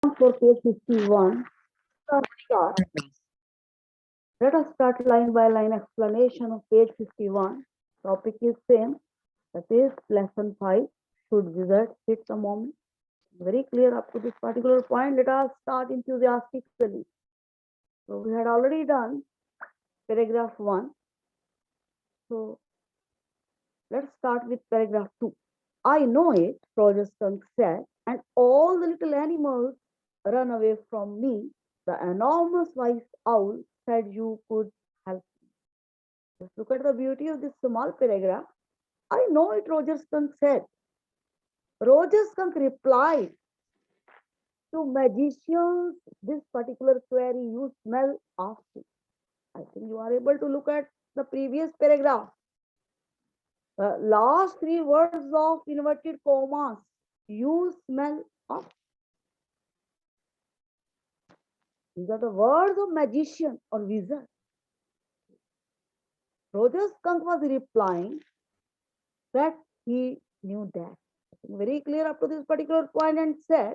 For page 51, start. Let us start line by line explanation of page 51. Topic is same, that is lesson 5. Should wizard hit the moment? Very clear up to this particular point. Let us start enthusiastically. So we had already done paragraph 1. So let's start with paragraph 2. I know it, Roger Skunk said, and all the little animals run away from me. The enormous white owl said you could help me. Just look at the beauty of this small paragraph. I know it, Roger Skunk said. Roger Skunk replied to magicians this particular query, you smell awful. I think you are able to look at the previous paragraph. Last three words of inverted commas. You smell awful. These are the words of magician or wizard. Roger Skunk was replying that he knew that. Very clear up to this particular point and said,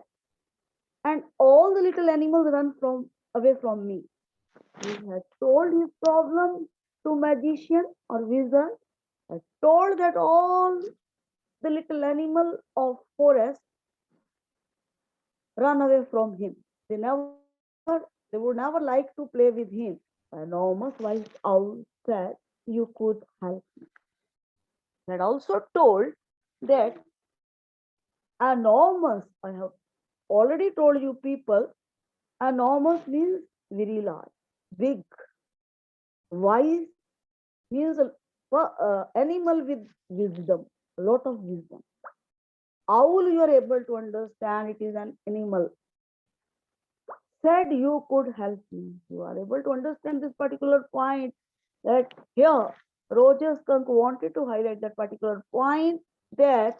and all the little animals run away from me. He had told his problem to magician or wizard, had told that all the little animal of forest run away from him. They would never like to play with him. An enormous white owl said, you could help me. Had also told that enormous, I have already told you people, enormous means very large, big. Wise means animal with wisdom, a lot of wisdom. Owl, you are able to understand it is an animal. Said you could help me. You are able to understand this particular point that here Roger Skunk wanted to highlight that particular point that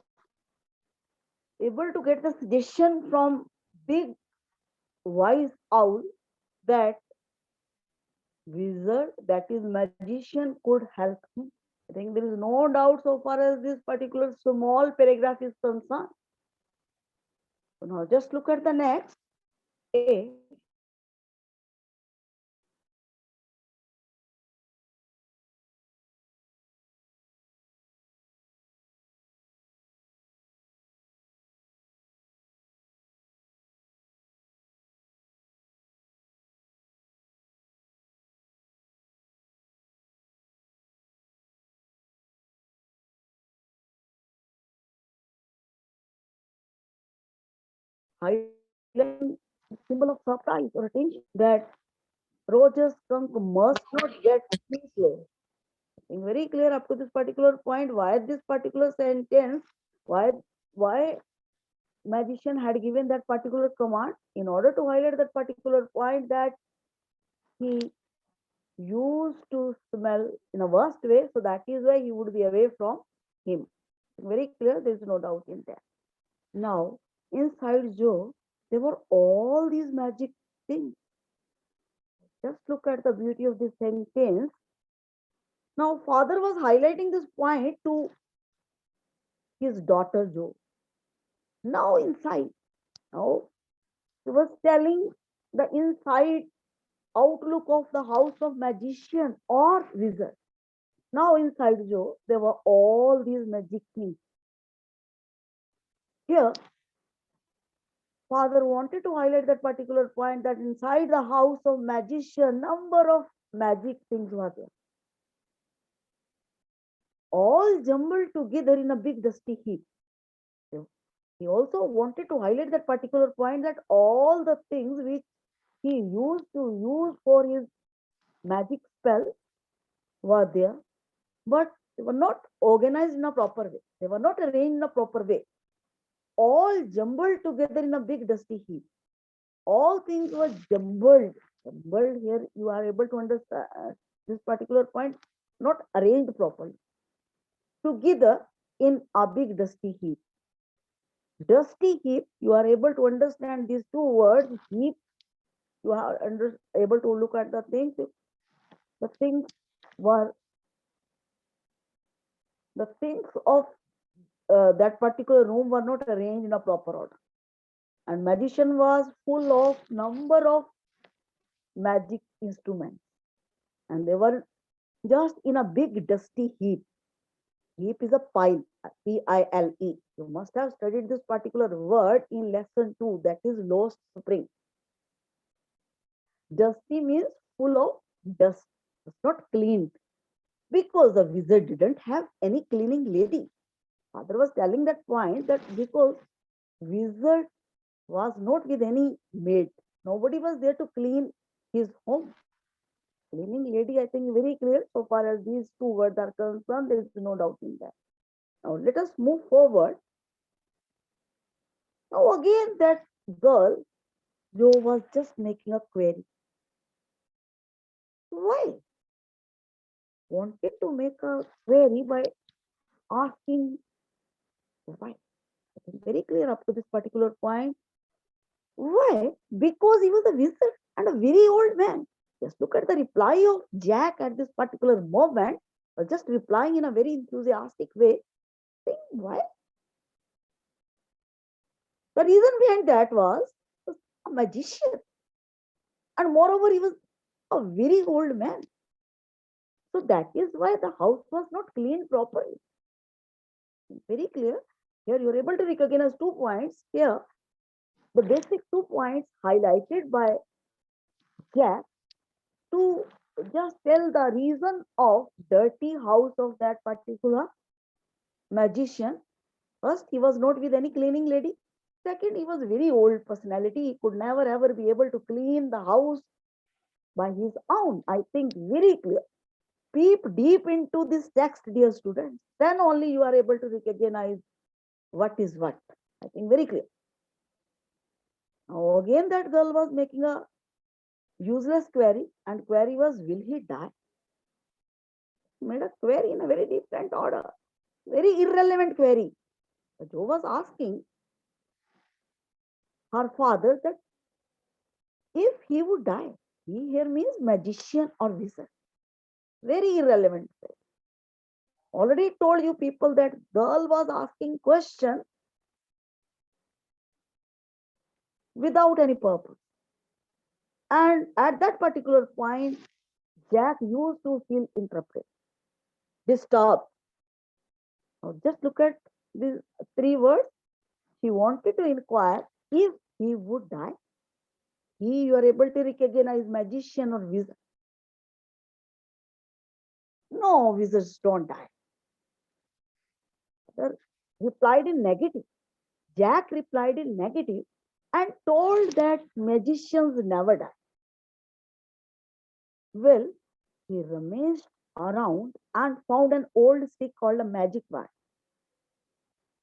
able to get the suggestion from big wise owl that wizard, that is magician, could help him. I think there is no doubt so far as this particular small paragraph is concerned. So now just look at the next. A. Highlighting symbol of surprise or attention that Roger Skunk must not get speechless. Very clear up to this particular point why this particular sentence, why magician had given that particular command in order to highlight that particular point that he used to smell in a worst way, so that is why he would be away from him. Very clear, there is no doubt in that. Now, inside Joe, there were all these magic things. Just look at the beauty of this sentence. Now, father was highlighting this point to his daughter Joe. Now, inside, now he was telling the inside outlook of the house of magician or wizard. Now, inside Joe, there were all these magic things. Here, father wanted to highlight that particular point that inside the house of magician, number of magic things were there. All jumbled together in a big dusty heap. So he also wanted to highlight that particular point that all the things which he used to use for his magic spell were there, but they were not organized in a proper way. They were not arranged in a proper way. All jumbled together in a big dusty heap. All things were jumbled. Jumbled here, you are able to understand this particular point, not arranged properly. Together in a big dusty heap. Dusty heap, you are able to understand these two words, heap. You are able to look at the things. The things were the things of that particular room were not arranged in a proper order. And magician was full of number of magic instruments, and they were just in a big dusty heap. Heap is a pile, Pile. You must have studied this particular word in lesson 2, that is lost spring. Dusty means full of dust. It's not cleaned because the wizard didn't have any cleaning lady. Father was telling that point, that because wizard was not with any maid. Nobody was there to clean his home. Cleaning lady, I think, very clear. So far as these two words are concerned, there is no doubt in that. Now let us move forward. Now again, that girl, Joe, was just making a query. Why? Wanted to make a query by asking why. I think very clear up to this particular point. Why? Because he was a wizard and a very old man. Just look at the reply of Jack at this particular moment, just replying in a very enthusiastic way, saying why? The reason behind that was a magician, and moreover, he was a very old man. So that is why the house was not cleaned properly. Very clear. Here you are able to recognize 2 points. Here, the basic 2 points highlighted by Jack to just tell the reason of dirty house of that particular magician. First, he was not with any cleaning lady. Second, he was very old personality. He could never ever be able to clean the house by his own. I think very clear. Peep deep into this text, dear students. Then only you are able to recognize what is what. I think very clear. Now again, that girl was making a useless query, and query was, will he die? Made a query in a very different order, very irrelevant query. Joe was asking her father that if he would die, he here means magician or wizard. Very irrelevant. Already told you people that girl was asking question without any purpose. And at that particular point, Jack used to feel interrupted, disturbed. Now just look at these 3 words. He wanted to inquire if he would die. He, you are able to recognize magician or wizard. No, wizards don't die. Replied in negative. Jack replied in negative and told that magicians never die. Well, he rummaged around and found an old stick called a magic wand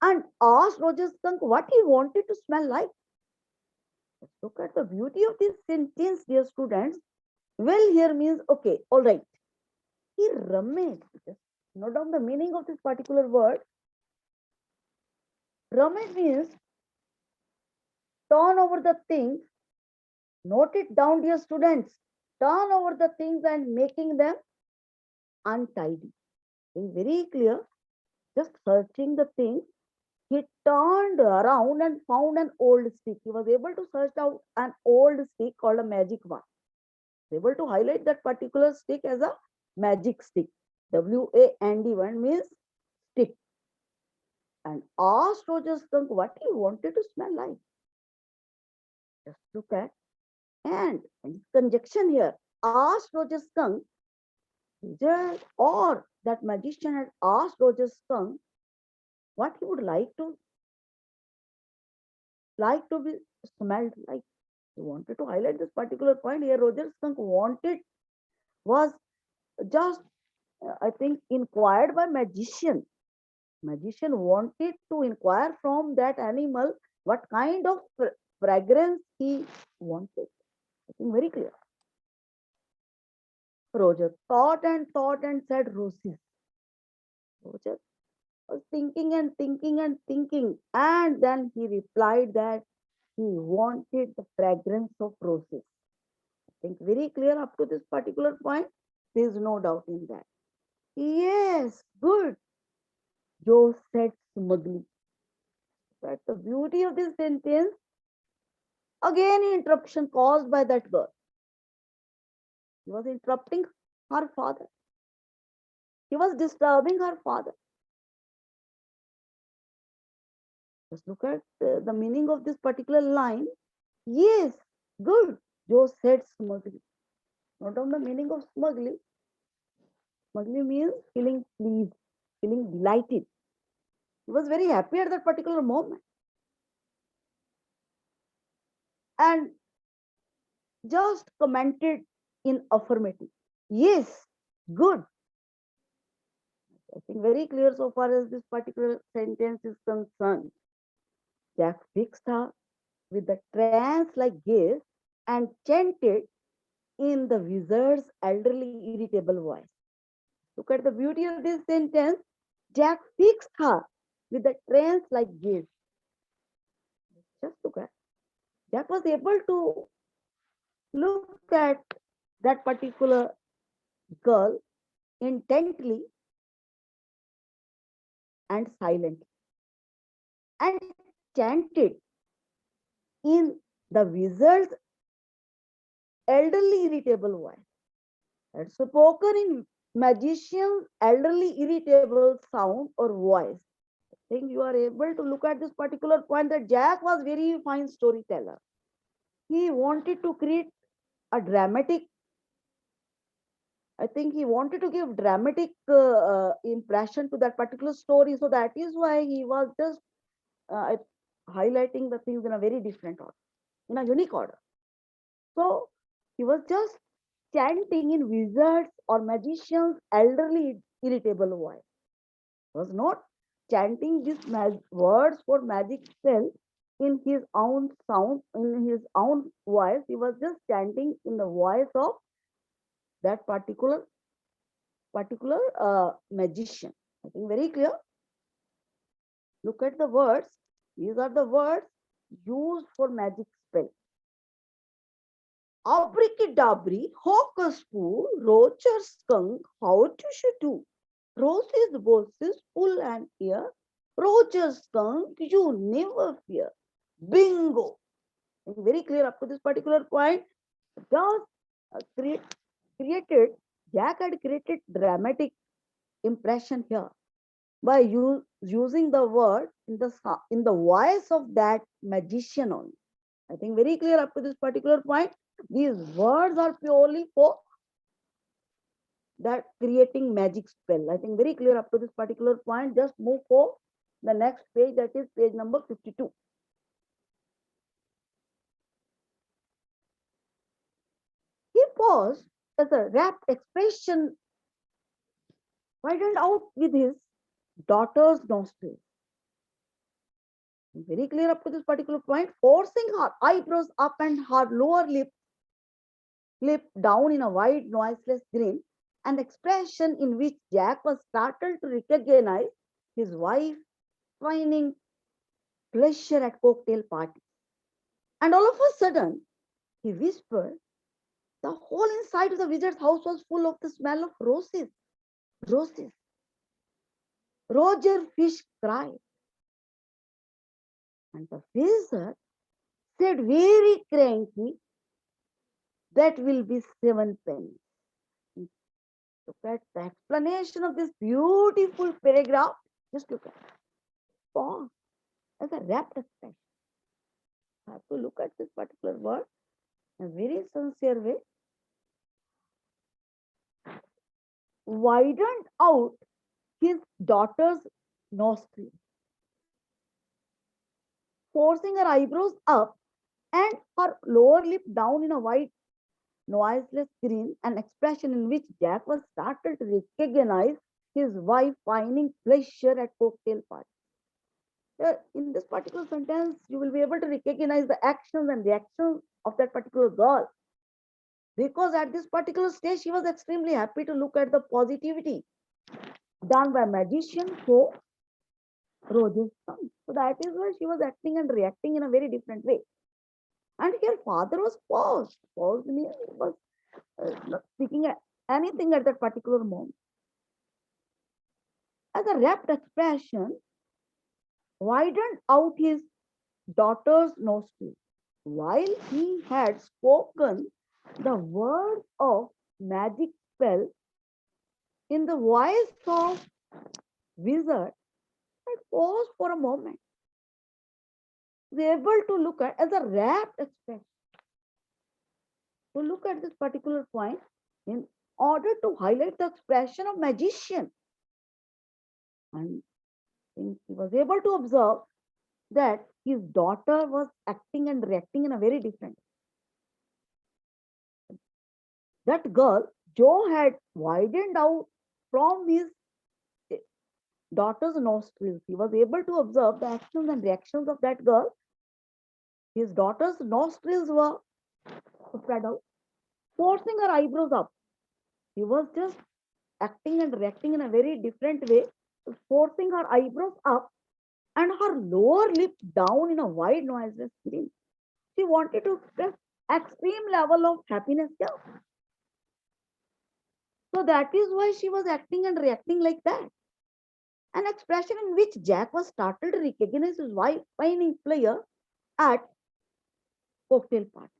and asked Roger Skunk what he wanted to smell like. Let's look at the beauty of this sentence, dear students. Well, here means okay, all right. He rummaged. Just note down the meaning of this particular word. Rummage means turn over the things. Note it down, dear students. Turn over the things and making them untidy. Being very clear, just searching the things, he turned around and found an old stick. He was able to search out an old stick called a magic wand. Able to highlight that particular stick as a magic stick. WAND means stick. And asked Roger Skunk what he wanted to smell like. Just look at and conjunction here. Asked Roger Skunk, or that magician had asked Roger Skunk what he would like to be smelled like. He wanted to highlight this particular point here. Roger Skunk wanted was just I think inquired by magician. Magician wanted to inquire from that animal what kind of fragrance he wanted. I think very clear. Roger thought and said roses. Roger was thinking and thinking and thinking, and then he replied that he wanted the fragrance of roses. I think very clear up to this particular point. There is no doubt in that. Yes, good, Joe said smugly. That's the beauty of this sentence. Again, interruption caused by that girl. He was interrupting her father. He was disturbing her father. Just look at the meaning of this particular line. Yes, good. Joe said smugly. Note down the meaning of smugly. Smugly means feeling pleased, feeling delighted. He was very happy at that particular moment. And just commented in affirmative. Yes, good. I think very clear so far as this particular sentence is concerned. Jack fixed her with the trance-like gaze and chanted in the wizard's elderly, irritable voice. Look at the beauty of this sentence. Jack fixed her with the trance-like gaze. Just look at. Jack was able to look at that particular girl intently and silently and chanted in the wizard's elderly, irritable voice. That's spoken in magician's elderly, irritable sound or voice. I think you are able to look at this particular point that Jack was very fine storyteller. He wanted to create a dramatic, I think he wanted to give dramatic impression to that particular story. So that is why he was just uh, highlighting the things in a very different order, in a unique order. So he was just chanting in wizards or magicians' elderly, irritable voice. He was not chanting these words for magic spell in his own sound, in his own voice. He was just chanting in the voice of that particular magician. I think very clear. Look at the words. These are the words used for magic spell. Abracadabra, hocus poo, rocher skunk, how to should do. Roses, bosses, pull and ear. Roger skunk, you never fear. Bingo. Very clear up to this particular point. Just created, Jack had created dramatic impression here by using the word in the voice of that magician only. I think very clear up to this particular point. These words are purely for that creating magic spell. I think very clear up to this particular point. Just move for the next page, that is page number 52. He paused as a rapt expression widened out with his daughter's nostrils. Very clear up to this particular point, forcing her eyebrows up and her lower lip down in a wide, noiseless grin, an expression in which Jack was startled to recognize his wife finding pleasure at cocktail parties. And all of a sudden, he whispered, the whole inside of the wizard's house was full of the smell of roses. Roses. Roger Fish cried. And the wizard said very cranky, that will be 7 pennies. Look at the explanation of this beautiful paragraph. Just look at it. Pause as a rapt expression. I have to look at this particular word in a very sincere way. Widened out his daughter's nostrils, forcing her eyebrows up and her lower lip down in a wide, noiseless grin, an expression in which Jack was startled to recognize his wife finding pleasure at cocktail parties. In this particular sentence, you will be able to recognize the actions and reactions of that particular girl. Because at this particular stage, she was extremely happy to look at the positivity done by magician for Roger's son. So that is why she was acting and reacting in a very different way. And her father was paused. Paused means he was not speaking anything at that particular moment. As a rapt expression, widened out his daughter's nostrils. While he had spoken the word of magic spell in the voice of wizard, had paused for a moment, was able to look at as a rapt expression, to look at this particular point in order to highlight the expression of magician. And he was able to observe that his daughter was acting and reacting in a very different. That girl, Joe had widened out from his daughter's nostrils. He was able to observe the actions and reactions of that girl. His daughter's nostrils were spread out, forcing her eyebrows up. He was just acting and reacting in a very different way, forcing her eyebrows up and her lower lip down in a wide noiseless grin. She wanted to express extreme level of happiness here. So that is why she was acting and reacting like that. An expression in which Jack was startled to recognize his wife winning player at cocktail party.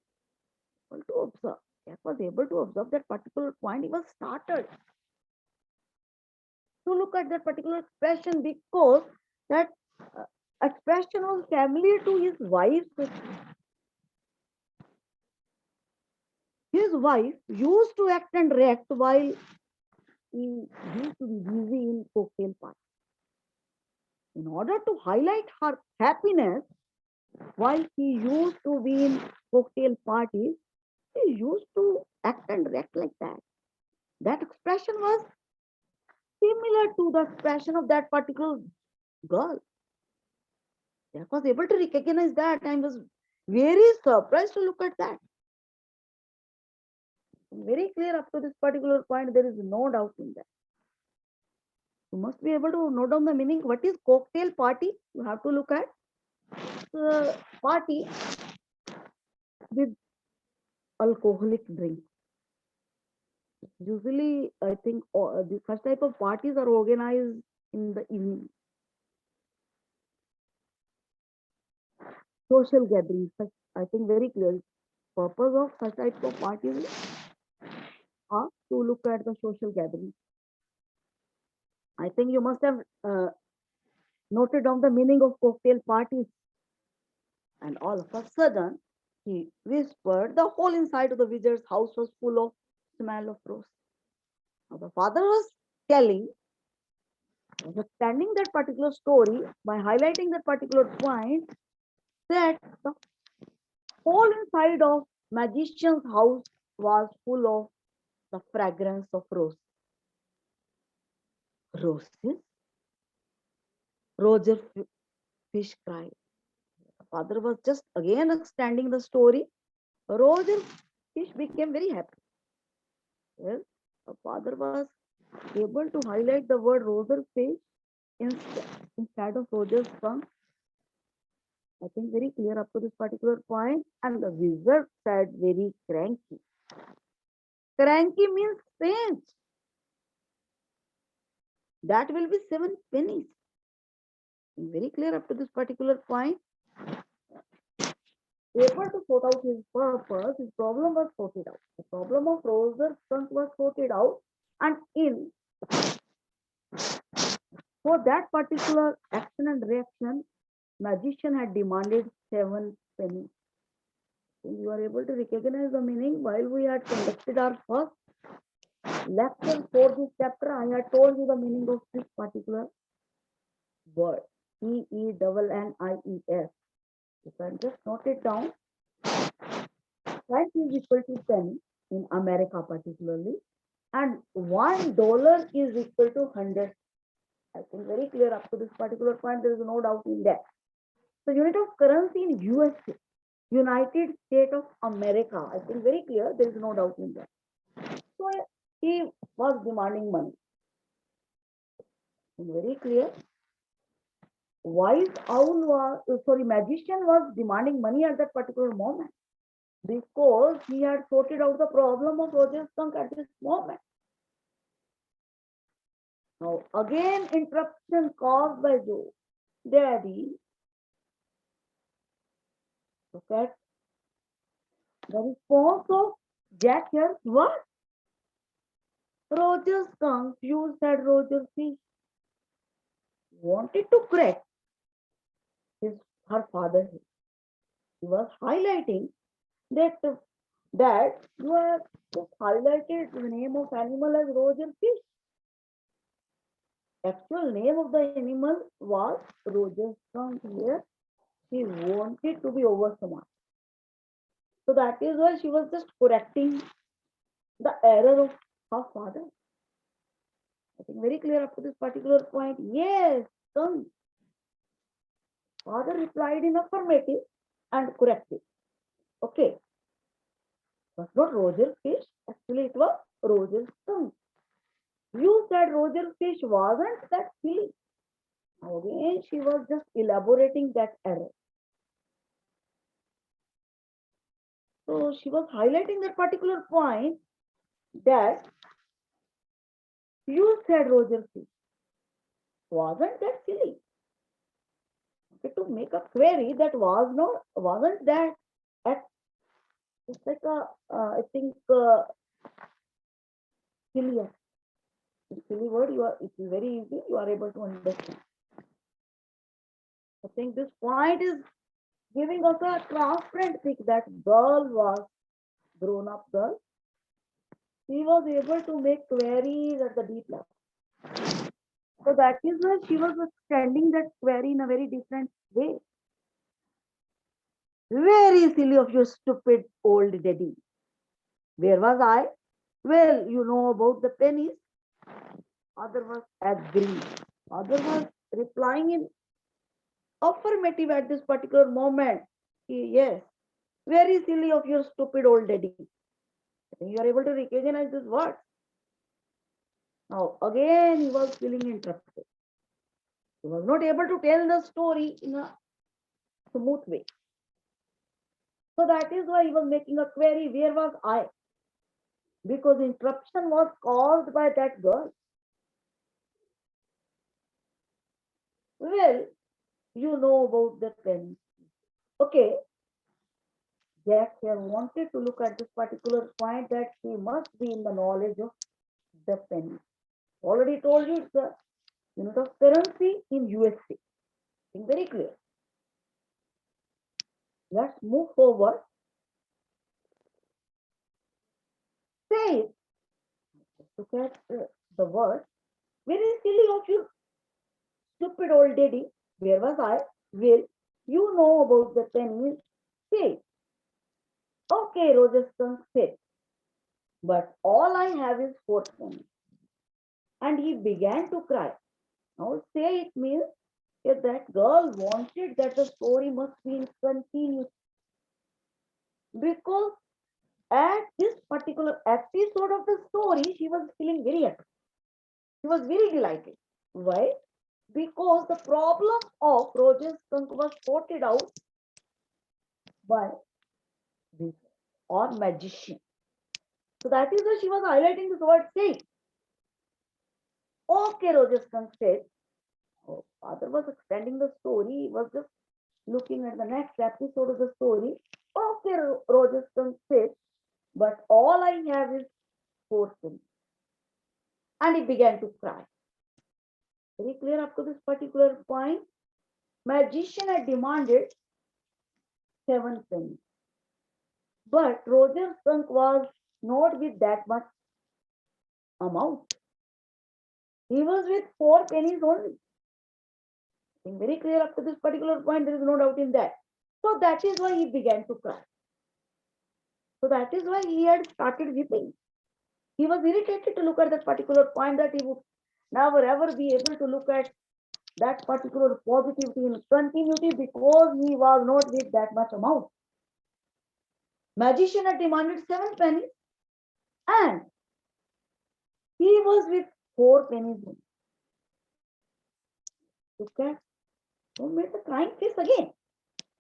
Able to observe. Jack was able to observe that particular point. He was startled to look at that particular expression because that uh, expression was familiar to his wife. His wife used to act and react while he used to be busy in cocktail party. In order to highlight her happiness while he used to be in cocktail parties, he used to act and react like that. That expression was similar to the expression of that particular girl. Jack was able to recognize that and was very surprised to look at that. Very clear up to this particular point, there is no doubt in that. You must be able to note down the meaning. What is cocktail party? You have to look at the party with alcoholic drink. Usually, I think the such type of parties are organized in the evening. Social gatherings, I think very clear. Purpose of such type of parties are to look at the social gatherings. I think you must have noted down the meaning of cocktail parties. And all of a sudden, he whispered, the whole inside of the wizard's house was full of smell of rose. Now the father was telling, understanding that particular story by highlighting that particular point, that the whole inside of magician's house was full of the fragrance of rose. Roses? Roger Fish cried. The father was just again extending the story. Roger Fish became very happy. Well, the father was able to highlight the word Roger Fish instead of Roger's son. I think very clear up to this particular point. And the wizard said very cranky. Cranky means faint. That will be 7 pennies. Very clear up to this particular point. Able to sort out his purpose, his problem was sorted out. The problem of Roser's trunk was sorted out, and in for that particular action and reaction, magician had demanded 7 pennies. You are able to recognize the meaning while we had conducted our first lecture for this chapter. I had told you the meaning of this particular word, Pennies. You can just note it down. Price is equal to 10 in America particularly, and $1 is equal to 100. I think very clear up to this particular point. There is no doubt in that. The unit of currency in USA, United States of America. I think very clear. There is no doubt in that. So he was demanding money. Very clear. Magician was demanding money at that particular moment because he had sorted out the problem of Roger's trunk at this moment. Now, again, interruption caused by Joe. Daddy, look at The response of Jack here, what? Roger's confused that Roger Fish wanted to correct his her father. He was highlighting that you have just highlighted the name of animal as Roger Fish. Actual name of the animal was Roger Skunk here. He wanted to be over smart. So that is why she was just correcting the error of her father. I think very clear up to this particular point. Yes, skunk. Father replied in affirmative and corrective. Okay, it was not Roger Fish. Actually, it was Roger Skunk. You said Roger Fish wasn't that silly. Again, she was just elaborating that error. So she was highlighting that particular point that you said Roger Fish wasn't that silly. Okay, to make a query that wasn't that at it's like a I think silly. Silly word you are it is very easy you are able to understand. I think this point is giving us a transparent pic that girl was grown up girl. She was able to make queries at the deep level. So that is why she was extending that query in a very different way. Very silly of your stupid old daddy. Where was I? Well, you know about the pennies. Other was agreeing. Other was replying in affirmative at this particular moment. Yes, very silly of your stupid old daddy. You are able to recognize this word. Now, again, he was feeling interrupted. He was not able to tell the story in a smooth way. So that is why he was making a query, where was I? Because interruption was caused by that girl. Well, you know about the pen. Okay, Jack here wanted to look at this particular point that she must be in the knowledge of the penny. Already told you it's the unit of currency in USD. It's very clear. Let's move forward. Say it. Look at the word. Very silly of you, stupid old daddy. Where was I? Will you know about the pennies? Say, okay, Roger Skunk said, but all I have is 4 pennies. And he began to cry. Now say it means if that girl wanted that the story must be in continuous because at this particular episode of the story, she was feeling very happy. She was very delighted. Why? Because the problem of Roger's skunk was sorted out by this or magician. So that is why she was highlighting this word saying, okay, Roger skunk said. Oh, father was extending the story. He was just looking at the next episode of the story. Okay, Roger skunk said, but all I have is 4 pennies. And he began to cry. Very clear up to this particular point. Magician had demanded 7 pennies. But Roger skunk was not with that much amount. He was with 4 pennies only. I think very clear up to this particular point, there is no doubt in that. So that is why he began to cry. So that is why he had started weeping. He was irritated to look at that particular point that he would never ever be able to look at that particular positivity in continuity because he was not with that much amount. Magician had demanded 7 pennies and he was with 4 pennies. Look at who made the crying face again,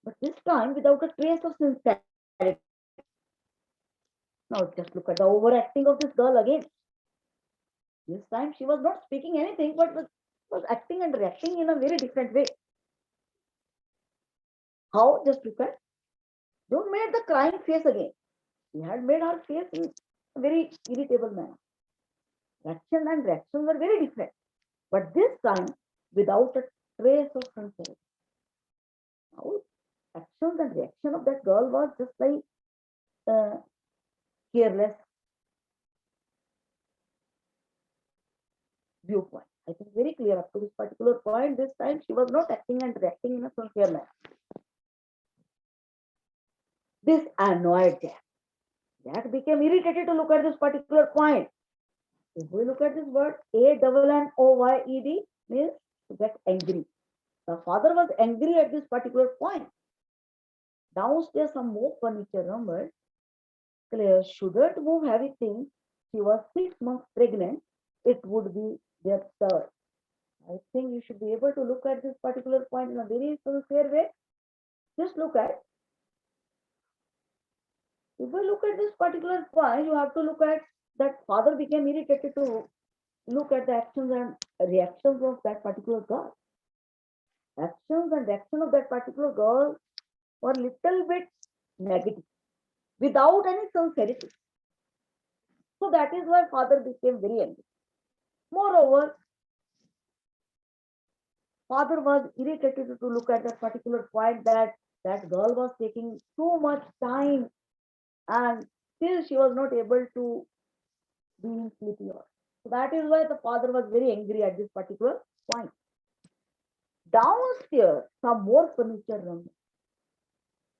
but this time without a trace of sincerity. Now just look at the overacting of this girl again. This time she was not speaking anything, but was acting and reacting in a very different way. How? Just look at. Don't make the crying face again. He had made her face in a very irritable manner. Action and reaction were very different, but this time without a trace of sincerity. Now, actions and reaction of that girl was just like uh, careless viewpoint. I think very clear up to this particular point. This time she was not acting and reacting in a sincere manner. This annoyed Jack. Jack became irritated to look at this particular point. If we look at this word ANNOYED means to get angry. The father was angry at this particular point. Downstairs, some more furniture rumbled. Claire shouldn't move heavy things. She was 6 months pregnant. It would be their third. I think you should be able to look at this particular point in a very sincere way. Just look at. If we look at this particular point, you have to look at that father became irritated to look at the actions and reactions of that particular girl. Actions and reaction of that particular girl were little bit negative without any sincerity. So that is why father became very angry. Moreover, father was irritated to look at that particular point that that girl was taking too much time and still she was not able to be in sleepy hours. So that is why the father was very angry at this particular point. Downstairs, some more furniture room.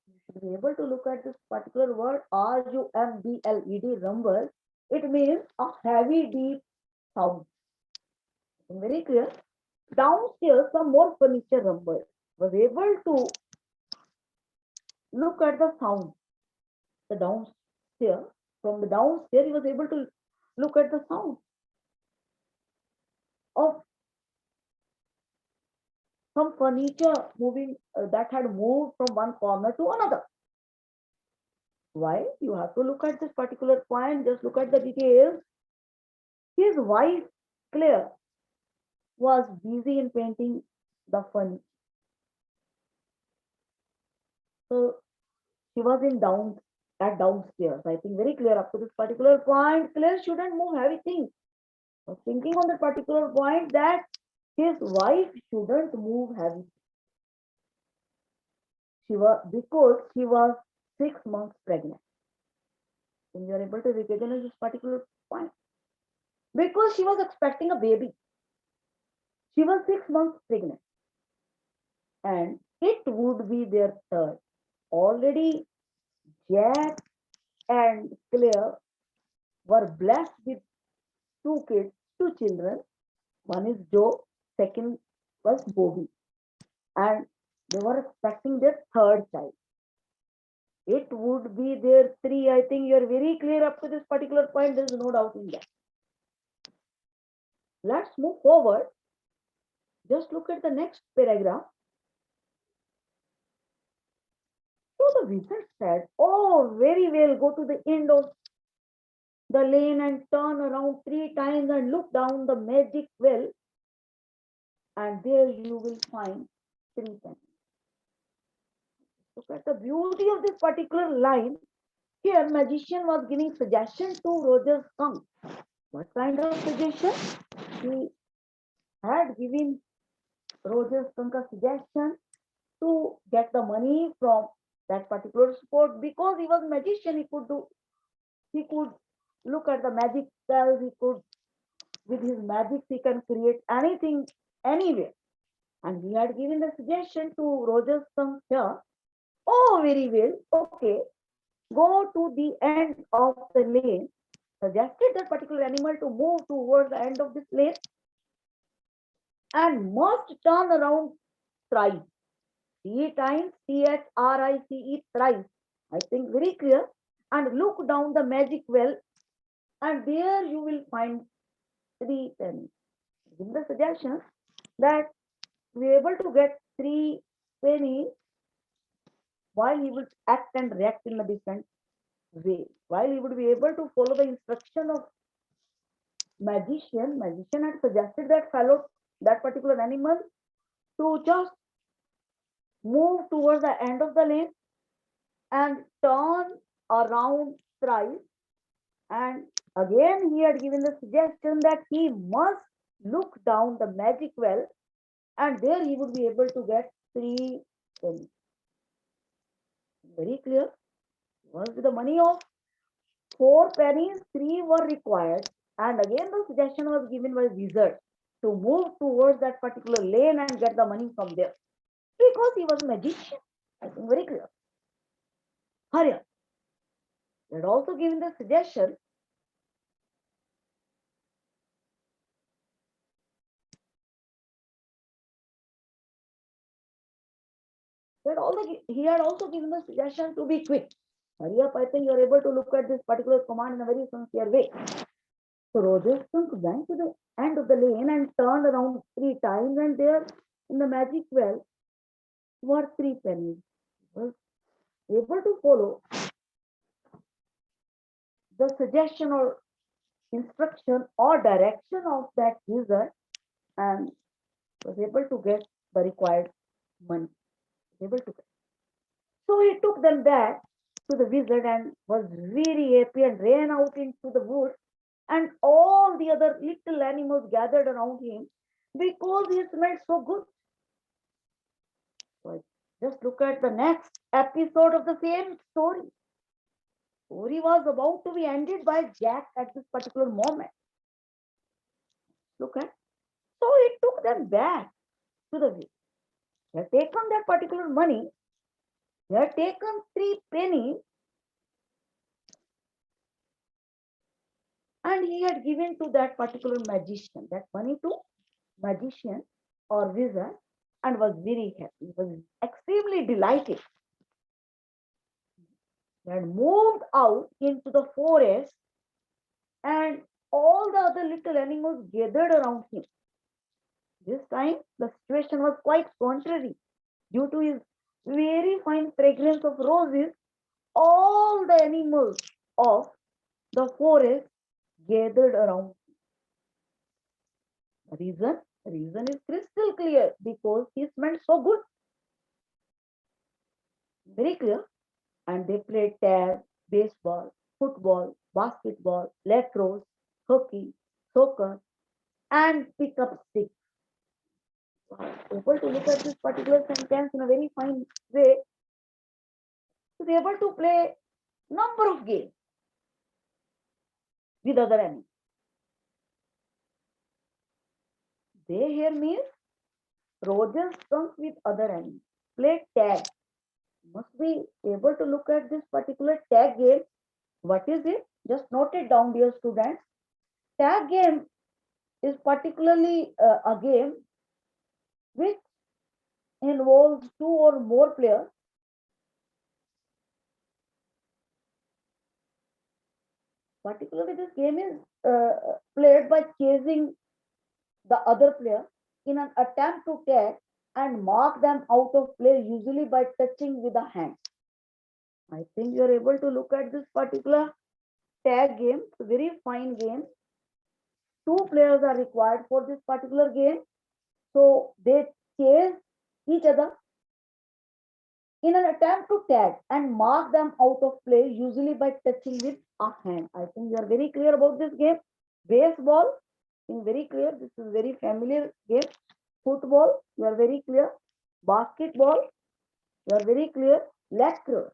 You should be able to look at this particular word RUMBLED rumble. It means a heavy, deep sound. Very clear. Downstairs, some more furniture rumble. Was able to look at the sound. The downstairs, from the downstairs, he was able to look at the sound of some furniture moving that had moved from one corner to another. Why? You have to look at this particular point, just look at the details. His wife, Claire, was busy in painting the furniture. So she was in downstairs. I think very clear up to this particular point. Claire shouldn't move heavy things. I was thinking on the particular point that his wife shouldn't move heavy. She was because she was 6 months pregnant. And you are able to recognize this particular point. Because she was expecting a baby. She was 6 months pregnant. And it would be their third. Already Jack and Claire were blessed with two kids, two children. One is Joe, second was Bobby. And they were expecting their third child. It would be their three. I think you are very clear up to this particular point. There is no doubt in that. Let's move forward. Just look at the next paragraph. So the wizard said, "Oh, very well, go to the end of the lane and turn around 3 times and look down the magic well, and there you will find 3 pennies." Look at the beauty of this particular line. Here, magician was giving suggestion to Roger's skunk. What kind of suggestion? He had given Roger's skunk a suggestion to get the money from that particular sport because he was magician. He could look at the magic spells. He could, with his magic, he can create anything, anywhere. And he had given the suggestion to Roger's skunk here. Oh, very well. Okay, go to the end of the lane. Suggested that particular animal to move towards the end of this lane and must turn around thrice. 3 times, THRICE, thrice. I think very clear. And look down the magic well, and there you will find 3 pennies. Give the suggestion that we are able to get 3 pennies while he would act and react in a different way. While he would be able to follow the instruction of magician had suggested that that particular animal to just move towards the end of the lane and turn around prize, and again he had given the suggestion that he must look down the magic well, and there he would be able to get 3 pennies. Very clear. Once with the money of 4 pennies, 3 were required, and again the suggestion was given by wizard to move towards that particular lane and get the money from there, because he was a magician. I think very clear. Hurry up. They had also given the suggestion he had also given the suggestion to be quick. Hurry up, I think you're able to look at this particular command in a very sincere way. So Roger Skunk went to the end of the lane and turned around 3 times, and there in the magic well were 3 pennies. He was able to follow the suggestion or instruction or direction of that user, and was able to get the required money. Able to get. So he took them back to the wizard and was very happy and ran out into the wood, and all the other little animals gathered around him because he smelled so good. So just look at the next episode of the same story. Story was about to be ended by Jack at this particular moment. Look at. So he took them back to the village. They had taken that particular money. They had taken 3 pennies, and he had given to that particular magician that money to magician or wizard, and was very happy. He was extremely delighted. He had moved out into the forest, and all the other little animals gathered around him. This time, the situation was quite contrary. Due to his very fine fragrance of roses, all the animals of the forest gathered around. The reason is crystal clear, because he smelled so good. Very clear. And they played tag, baseball, football, basketball, lacrosse, hockey, soccer, and pick up sticks. Able to look at this particular sentence in a very fine way. Is able to play number of games with other animals. They here means Roger skunk with other animals. Play tag. Must be able to look at this particular tag game. What is it? Just note it down, dear students. Tag game is particularly a game which involves 2 or more players. Particularly, this game is played by chasing the other player in an attempt to tag and mark them out of play, usually by touching with the hand. I think you are able to look at this particular tag game. It's a very fine game. 2 players are required for this particular game. So they chase each other in an attempt to tag and mark them out of play, usually by touching with a hand. I think you are very clear about this game. Baseball, very clear. This is very familiar game. Football, you are very clear. Basketball, you are very clear. Lacrosse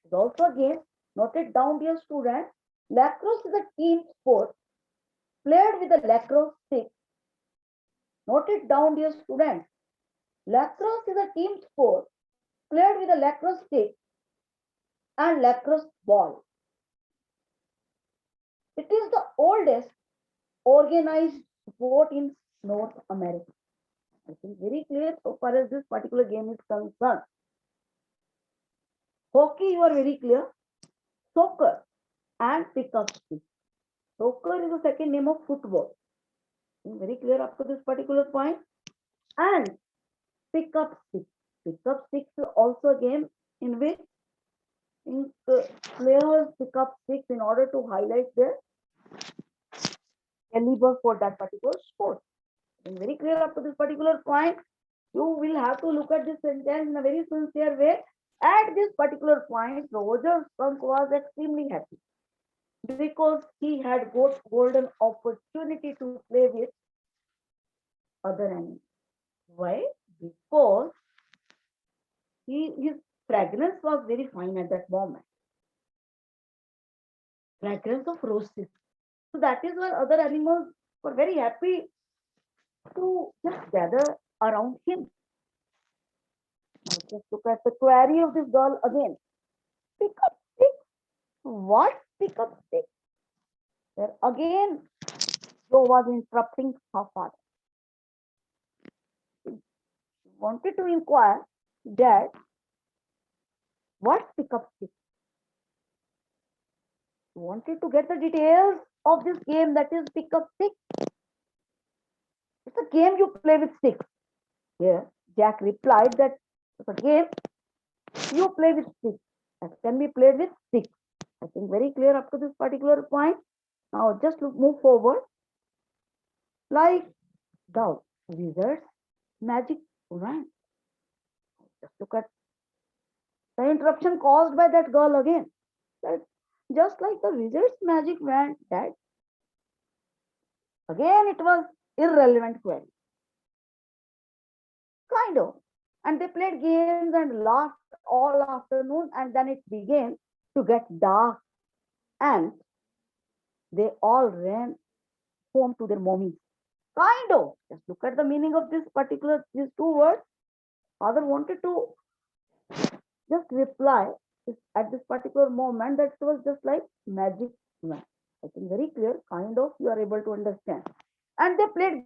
is also a game. Note it down, dear student. Lacrosse is a team sport played with a lacrosse stick. Note it down, dear student. Lacrosse is a team sport played with a lacrosse stick and lacrosse ball. It is the oldest organized sport in North America. I think very clear so far as this particular game is concerned. Hockey, you are very clear. Soccer and pick-up stick. Soccer is the second name of football. I'm very clear up to this particular point. And pick-up stick. Pick-up stick is also a game in which players pick up sticks in order to highlight their caliber for that particular sport. I'm very clear up to this particular point. You will have to look at this sentence in a very sincere way. At this particular point, Roger Skunk was extremely happy. because he had got golden opportunity to play with other animals. Why? Because his fragrance was very fine at that moment. Fragrance of roses. So that is why other animals were very happy to just gather around him. Now just look at the query of this girl again. Pick up stick. What pick up stick? There again, Joe was interrupting her father. She wanted to inquire, Dad, what pick up stick? She wanted to get the details of this game that is pick up stick. It's a game you play with sticks. Here, Jack replied that it's a game you play with sticks. That can be played with sticks. I think very clear up to this particular point. Now just move forward. Like the wizard's magic wand. Just look at the interruption caused by that girl again. That just like the wizard's magic wand, that again it was irrelevant query. Kind of. And they played games and laughed all afternoon, and then it began to get dark, and they all ran home to their mommies. Kind of. Just look at the meaning of this particular these two words. Father wanted to just reply at this particular moment that it was just like magic wand. I think very clear. Kind of you are able to understand. And they played